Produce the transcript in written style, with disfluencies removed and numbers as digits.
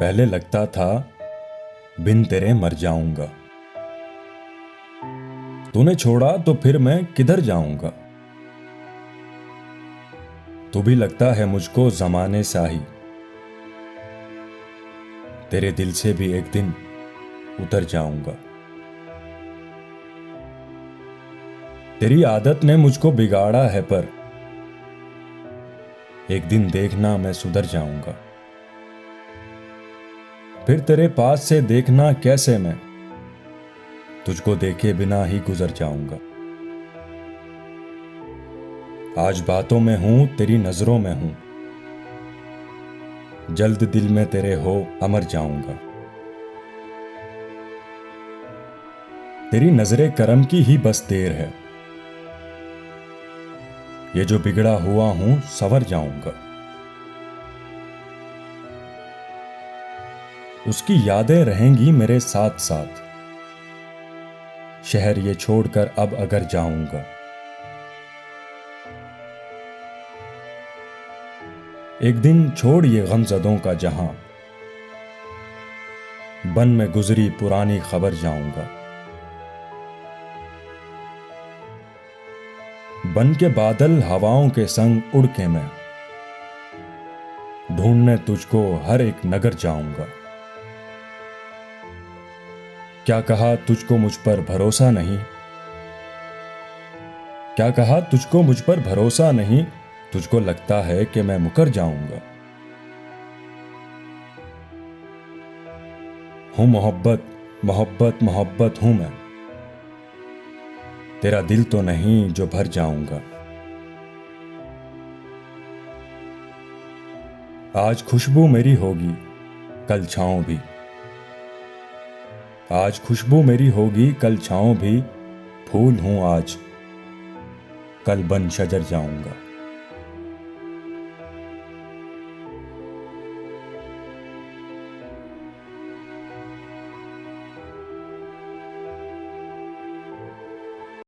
पहले लगता था बिन तेरे मर जाऊंगा। तूने छोड़ा तो फिर मैं किधर जाऊंगा। तू भी लगता है मुझको जमाने सा ही। तेरे दिल से भी एक दिन उतर जाऊंगा। तेरी आदत ने मुझको बिगाड़ा है, पर एक दिन देखना मैं सुधर जाऊंगा। फिर तेरे पास से देखना कैसे मैं तुझको देखे बिना ही गुजर जाऊंगा। आज बातों में हूं, तेरी नजरों में हूं। जल्द दिल में तेरे हो अमर जाऊंगा। तेरी नजरे करम की ही बस देर है। ये जो बिगड़ा हुआ हूं संवर जाऊंगा। उसकी यादें रहेंगी मेरे साथ साथ। शहर ये छोड़कर अब अगर जाऊंगा। एक दिन छोड़ ये गमज़दों का जहां, बन में गुजरी पुरानी खबर जाऊंगा। बन के बादल हवाओं के संग उड़ के मैं ढूंढने तुझको हर एक नगर जाऊंगा। क्या कहा तुझको मुझ पर भरोसा नहीं। क्या कहा तुझको मुझ पर भरोसा नहीं। तुझको लगता है कि मैं मुकर जाऊंगा। हूं मोहब्बत मोहब्बत मोहब्बत हूं मैं। तेरा दिल तो नहीं जो भर जाऊंगा। आज खुशबू मेरी होगी कल छाँव भी। आज खुशबू मेरी होगी कल छाँव भी। फूल हूं आज कल बन शजर जाऊंगा।